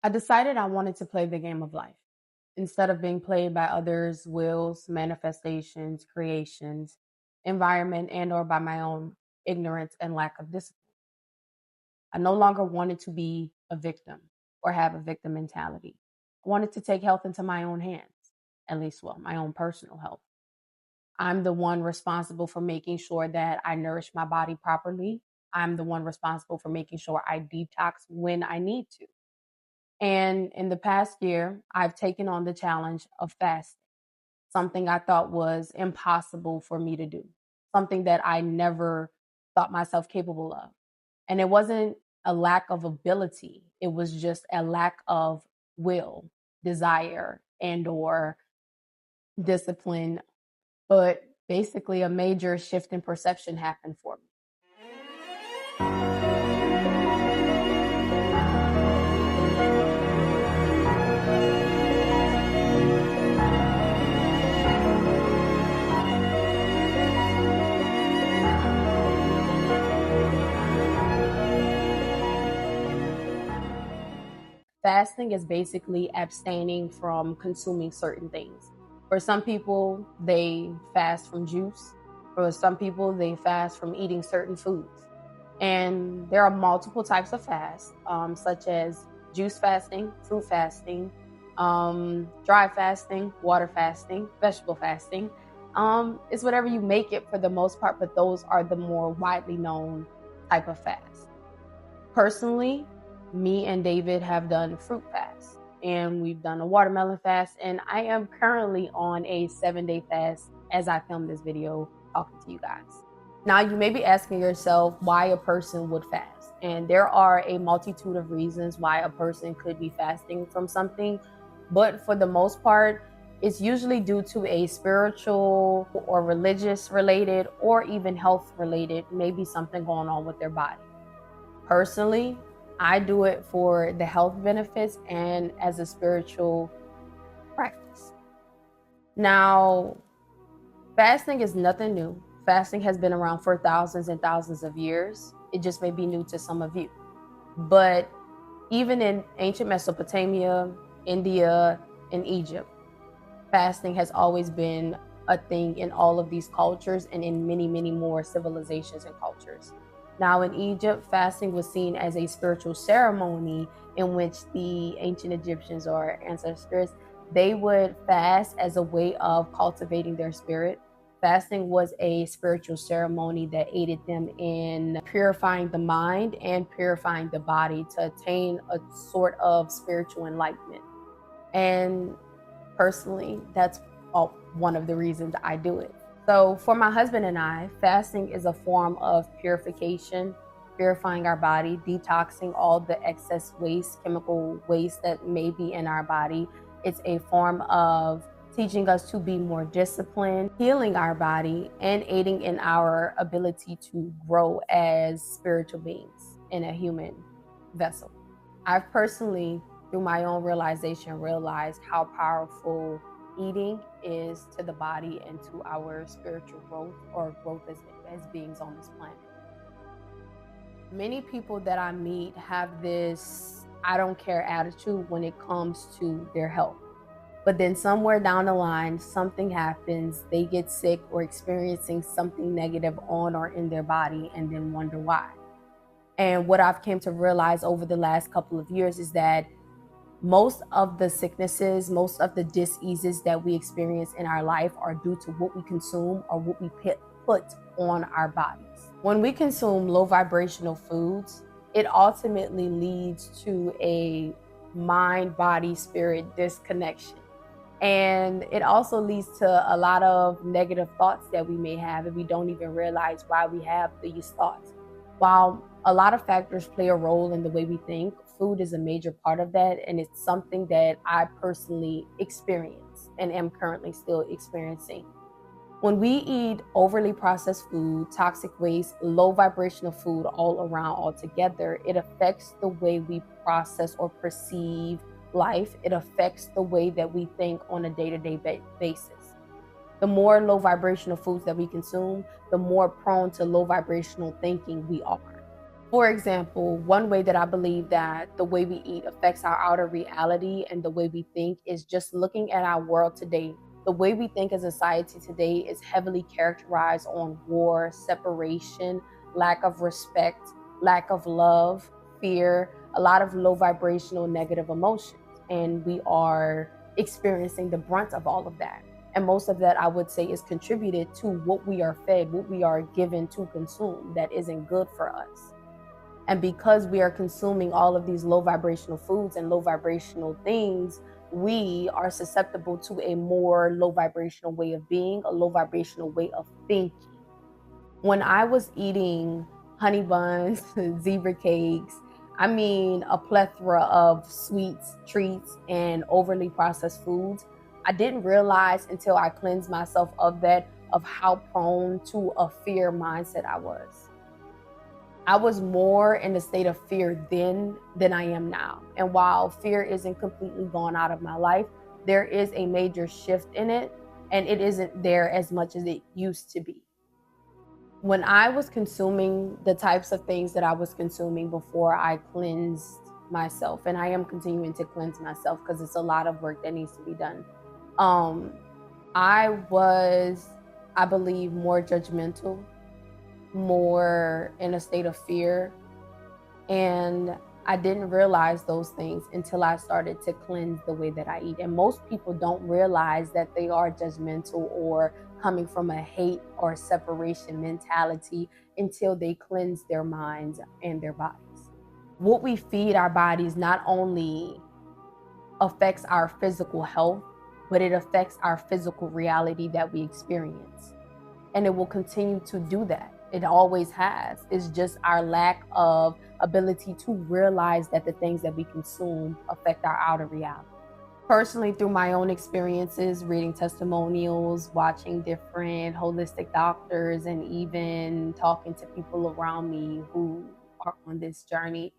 I decided I wanted to play the game of life instead of being played by others' wills, manifestations, creations, environment, and or by my own ignorance and lack of discipline. I no longer wanted to be a victim or have a victim mentality. I wanted to take health into my own hands, at least, well, my own personal health. I'm the one responsible for making sure that I nourish my body properly. I'm the one responsible for making sure I detox when I need to. And in the past year, I've taken on the challenge of fasting, something I thought was impossible for me to do, something that I never thought myself capable of. And it wasn't a lack of ability, it was just a lack of will, desire, and or discipline. But basically a major shift in perception happened for me. Fasting is basically abstaining from consuming certain things. For some people, they fast from juice. For some people, they fast from eating certain foods. And there are multiple types of fast, such as juice fasting, fruit fasting, dry fasting, water fasting, vegetable fasting. It's whatever you make it for the most part, but those are the more widely known type of fast. Personally, me and David have done fruit fast and we've done a watermelon fast, and I am currently on a 7-day fast as I film this video talking to you guys. Now you may be asking yourself why a person would fast, and there are a multitude of reasons why a person could be fasting from something, but for the most part it's usually due to a spiritual or religious related or even health related, maybe something going on with their body. Personally, I do it for the health benefits and as a spiritual practice. Now, fasting is nothing new. Fasting has been around for thousands and thousands of years. It just may be new to some of you. But even in ancient Mesopotamia, India, and Egypt, fasting has always been a thing in all of these cultures and in many, many more civilizations and cultures. Now in Egypt, fasting was seen as a spiritual ceremony in which the ancient Egyptians or ancestors, they would fast as a way of cultivating their spirit. Fasting was a spiritual ceremony that aided them in purifying the mind and purifying the body to attain a sort of spiritual enlightenment. And personally, that's one of the reasons I do it. So for my husband and I, fasting is a form of purification, purifying our body, detoxing all the excess waste, chemical waste that may be in our body. It's a form of teaching us to be more disciplined, healing our body, and aiding in our ability to grow as spiritual beings in a human vessel. I've personally, through my own realization, realized how powerful eating is to the body and to our spiritual growth or growth as beings on this planet. Many people that I meet have this I don't care attitude when it comes to their health. But then somewhere down the line, something happens, they get sick or experiencing something negative on or in their body and then wonder why. And what I've come to realize over the last couple of years is that most of the sicknesses, most of the diseases that we experience in our life are due to what we consume or what we put on our bodies. When we consume low vibrational foods, it ultimately leads to a mind, body, spirit disconnection. And it also leads to a lot of negative thoughts that we may have, and we don't even realize why we have these thoughts. While a lot of factors play a role in the way we think, food is a major part of that, and it's something that I personally experience and am currently still experiencing. When we eat overly processed food, toxic waste, low vibrational food all around altogether, it affects the way we process or perceive life. It affects the way that we think on a day-to-day basis. The more low vibrational foods that we consume, the more prone to low vibrational thinking we are. For example, one way that I believe that the way we eat affects our outer reality and the way we think is just looking at our world today. The way we think as a society today is heavily characterized on war, separation, lack of respect, lack of love, fear, a lot of low vibrational negative emotions. And we are experiencing the brunt of all of that. And most of that, I would say, is contributed to what we are fed, what we are given to consume that isn't good for us. And because we are consuming all of these low vibrational foods and low vibrational things, we are susceptible to a more low vibrational way of being, a low vibrational way of thinking. When I was eating honey buns, zebra cakes, I mean, a plethora of sweets, treats, and overly processed foods, I didn't realize until I cleansed myself of that, of how prone to a fear mindset I was. I was more in a state of fear then than I am now. And while fear isn't completely gone out of my life, there is a major shift in it, and it isn't there as much as it used to be. When I was consuming the types of things that I was consuming before I cleansed myself, and I am continuing to cleanse myself because it's a lot of work that needs to be done. I was, I believe, more judgmental, more in a state of fear. And I didn't realize those things until I started to cleanse the way that I eat. And most people don't realize that they are judgmental or coming from a hate or separation mentality until they cleanse their minds and their bodies. What we feed our bodies not only affects our physical health, but it affects our physical reality that we experience. And it will continue to do that. It always has. It's just our lack of ability to realize that the things that we consume affect our outer reality. Personally, through my own experiences, reading testimonials, watching different holistic doctors, and even talking to people around me who are on this journey,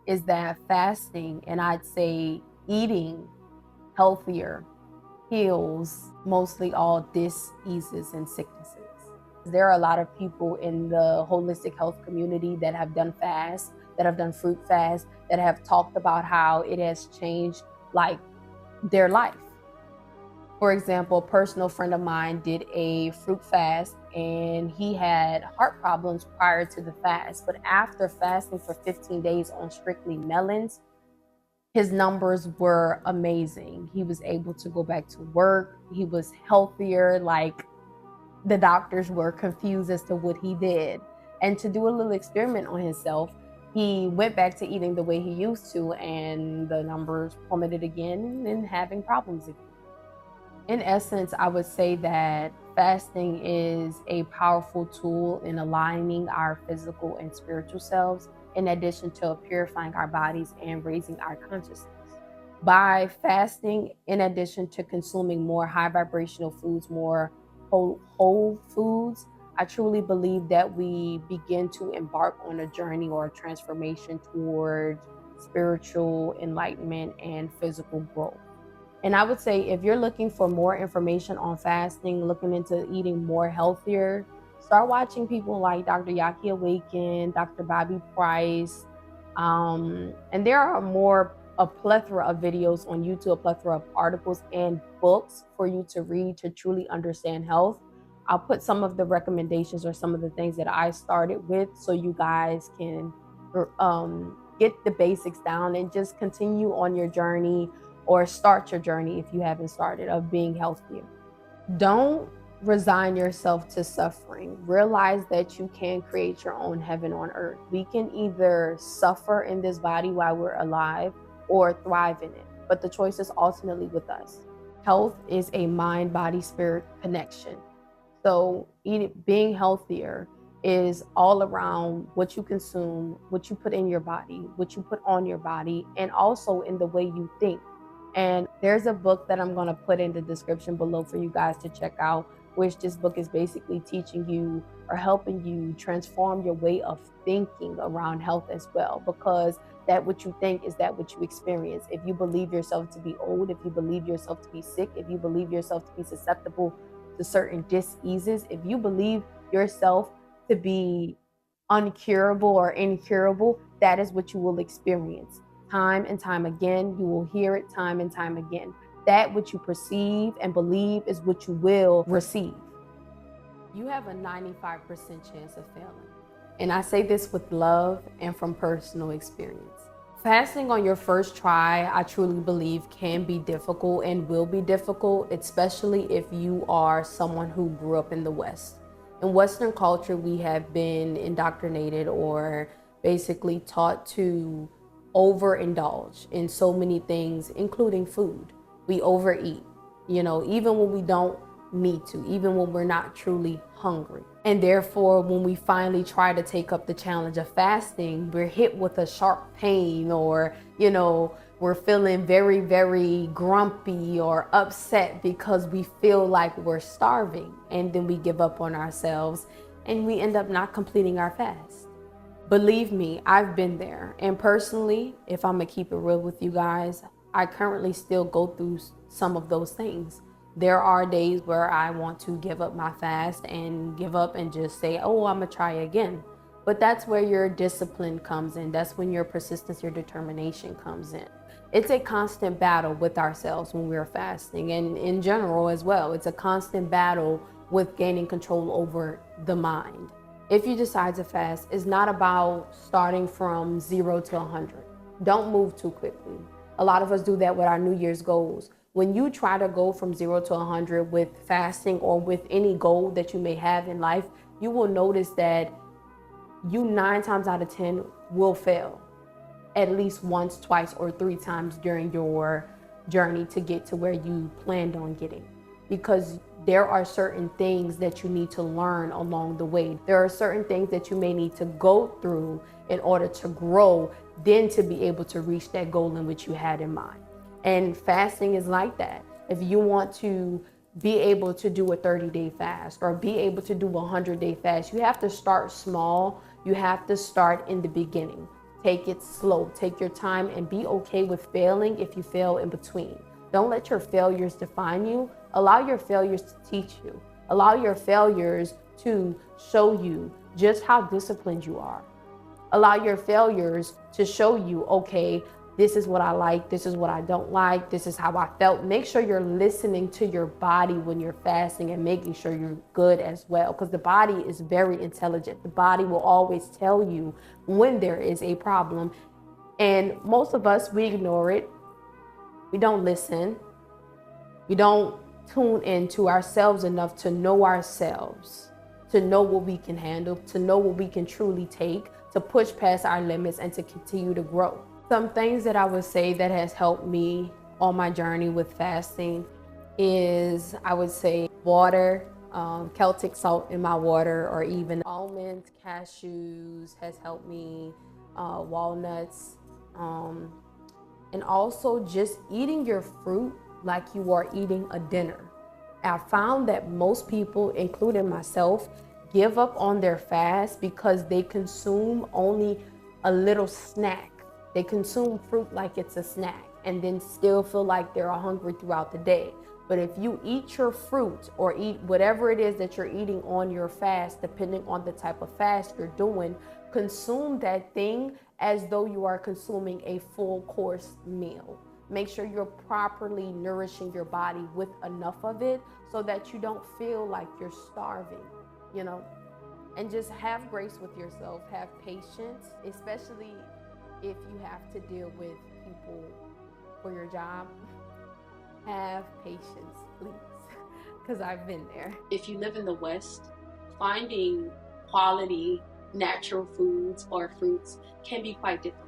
is that fasting, and I'd say eating healthier, heals mostly all diseases and sicknesses. There are a lot of people in the holistic health community that have done fasts, that have done fruit fasts, that have talked about how it has changed like their life. For example, a personal friend of mine did a fruit fast and he had heart problems prior to the fast. But after fasting for 15 days on strictly melons, his numbers were amazing. He was able to go back to work. He was healthier. Like, the doctors were confused as to what he did. And to do a little experiment on himself, he went back to eating the way he used to, and the numbers plummeted again and having problems again. In essence, I would say that fasting is a powerful tool in aligning our physical and spiritual selves, in addition to purifying our bodies and raising our consciousness. By fasting, in addition to consuming more high vibrational foods, more whole foods, I truly believe that we begin to embark on a journey or a transformation toward spiritual enlightenment and physical growth. And I would say if you're looking for more information on fasting, looking into eating more healthier, start watching people like Dr. Yaki Awaken, Dr. Bobby Price, and there are a plethora of videos on YouTube, a plethora of articles and books for you to read to truly understand health. I'll put some of the recommendations or some of the things that I started with so you guys can get the basics down and just continue on your journey, or start your journey if you haven't started, of being healthier. Don't resign yourself to suffering. Realize that you can create your own heaven on earth. We can either suffer in this body while we're alive or thrive in it, but the choice is ultimately with us. Health is a mind, body, spirit connection. So being healthier is all around what you consume, what you put in your body, what you put on your body, and also in the way you think. And there's a book that I'm going to put in the description below for you guys to check out, which this book is basically teaching you or helping you transform your way of thinking around health as well, because that what you think is that what you experience. If you believe yourself to be old, if you believe yourself to be sick, if you believe yourself to be susceptible to certain diseases, if you believe yourself to be uncurable or incurable, that is what you will experience. Time and time again, you will hear it time and time again. That which you perceive and believe is what you will receive. You have a 95% chance of failing. And I say this with love and from personal experience. Fasting on your first try, I truly believe can be difficult and will be difficult, especially if you are someone who grew up in the West. In Western culture, we have been indoctrinated or basically taught to overindulge in so many things, including food. We overeat, even when we don't need to, even when we're not truly hungry. And therefore, when we finally try to take up the challenge of fasting, we're hit with a sharp pain, or, we're feeling very, very grumpy or upset because we feel like we're starving. And then we give up on ourselves and we end up not completing our fast. Believe me, I've been there. And personally, if I'm gonna keep it real with you guys, I currently still go through some of those things. There are days where I want to give up my fast and give up and just say, oh, I'm gonna try again. But that's where your discipline comes in. That's when your persistence, your determination comes in. It's a constant battle with ourselves when we're fasting, and in general as well. It's a constant battle with gaining control over the mind. If you decide to fast, it's not about starting from 0 to 100. Don't move too quickly. A lot of us do that with our New Year's goals. When you try to go from 0 to 100 with fasting or with any goal that you may have in life, you will notice that you 9 times out of 10 will fail at least once, twice, or 3 times during your journey to get to where you planned on getting. Because there are certain things that you need to learn along the way. There are certain things that you may need to go through in order to grow, then to be able to reach that goal in which you had in mind. And fasting is like that. If you want to be able to do a 30-day fast or be able to do a 100-day fast, you have to start small. You have to start in the beginning. Take it slow, take your time, and be okay with failing if you fail in between. Don't let your failures define you. Allow your failures to teach you. Allow your failures to show you just how disciplined you are. Allow your failures to show you, okay, this is what I like, this is what I don't like, this is how I felt. Make sure you're listening to your body when you're fasting and making sure you're good as well, because the body is very intelligent. The body will always tell you when there is a problem. And most of us, we ignore it. We don't listen. We don't tune into ourselves enough to know ourselves, to know what we can handle, to know what we can truly take, to push past our limits and to continue to grow. Some things that I would say that has helped me on my journey with fasting is, I would say, water, Celtic salt in my water, or even almonds, cashews has helped me, walnuts, and also just eating your fruit like you are eating a dinner. I found that most people, including myself, give up on their fast because they consume only a little snack. They consume fruit like it's a snack and then still feel like they're hungry throughout the day. But if you eat your fruit or eat whatever it is that you're eating on your fast, depending on the type of fast you're doing, consume that thing as though you are consuming a full course meal. Make sure you're properly nourishing your body with enough of it so that you don't feel like you're starving, and just have grace with yourself, have patience, especially if you have to deal with people for your job. Have patience, please, because I've been there. If you live in the West, finding quality natural foods or fruits can be quite difficult.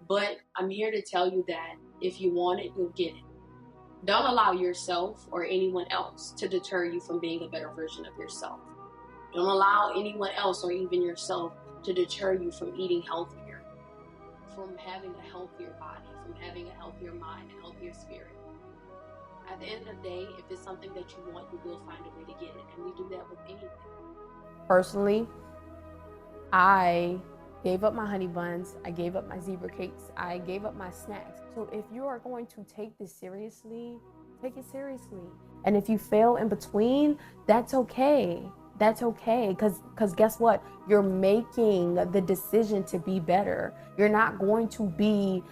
But I'm here to tell you that if you want it, you'll get it. Don't allow yourself or anyone else to deter you from being a better version of yourself. Don't allow anyone else or even yourself to deter you from eating healthier, from having a healthier body, from having a healthier mind, a healthier spirit. At the end of the day, if it's something that you want, you will find a way to get it. And we do that with anything. Personally, I gave up my honey buns, I gave up my zebra cakes, I gave up my snacks. So if you are going to take this seriously, take it seriously. And if you fail in between, that's okay. That's okay, because guess what? You're making the decision to be better. You're not going to be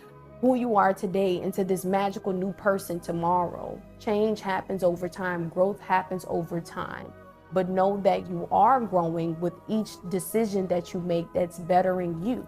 who you are today into this magical new person tomorrow. Change happens over time. Growth happens over time. But know that you are growing with each decision that you make that's bettering you.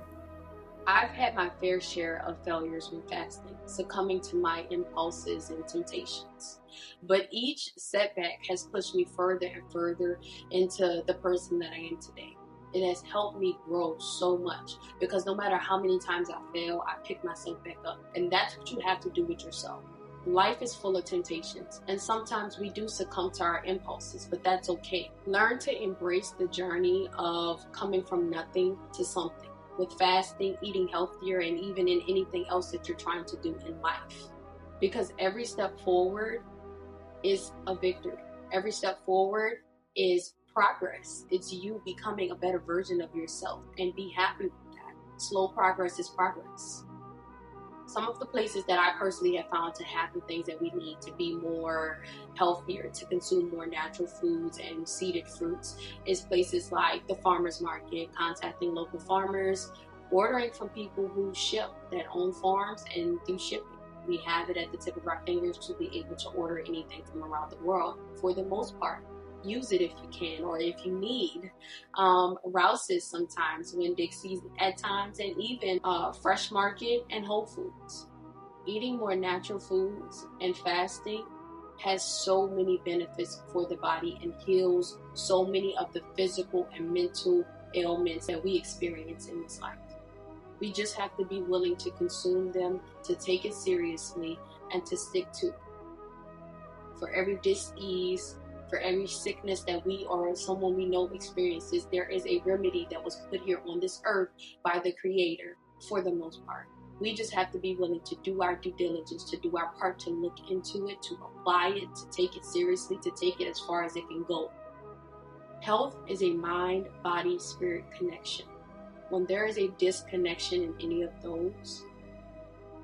I've had my fair share of failures with fasting, succumbing to my impulses and temptations. But each setback has pushed me further and further into the person that I am today. It has helped me grow so much because no matter how many times I fail, I pick myself back up. And that's what you have to do with yourself. Life is full of temptations, and sometimes we do succumb to our impulses, but that's okay. Learn to embrace the journey of coming from nothing to something with fasting, eating healthier, and even in anything else that you're trying to do in life. Because every step forward is a victory. Every step forward is progress. It's you becoming a better version of yourself, and be happy with that. Slow progress is progress. Some of the places that I personally have found to have the things that we need to be more healthier, to consume more natural foods and seeded fruits, is places like the farmers market, contacting local farmers, ordering from people who ship, that own farms and do shipping. We have it at the tip of our fingers to be able to order anything from around the world for the most part. Use it if you can, or if you need. Rouses sometimes, Winn-Dixie's at times, and even Fresh Market and Whole Foods. Eating more natural foods and fasting has so many benefits for the body and heals so many of the physical and mental ailments that we experience in this life. We just have to be willing to consume them, to take it seriously, and to stick to it. For every dis-ease, for every sickness that we or someone we know experiences, there is a remedy that was put here on this earth by the Creator for the most part. We just have to be willing to do our due diligence, to do our part, to look into it, to apply it, to take it seriously, to take it as far as it can go. Health is a mind, body, spirit connection. When there is a disconnection in any of those,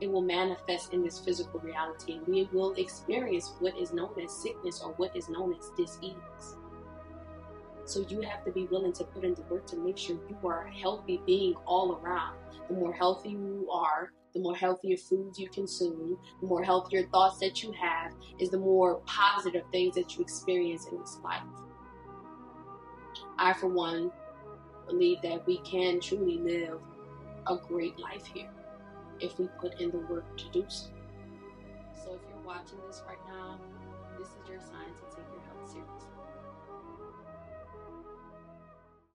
it will manifest in this physical reality, and we will experience what is known as sickness or what is known as dis-ease. So you have to be willing to put in the work to make sure you are a healthy being all around. The more healthy you are, the more healthier foods you consume, the more healthier thoughts that you have, is the more positive things that you experience in this life. I, for one, believe that we can truly live a great life here if we put in the work to do so. So if you're watching this right now, this is your sign to take your health seriously.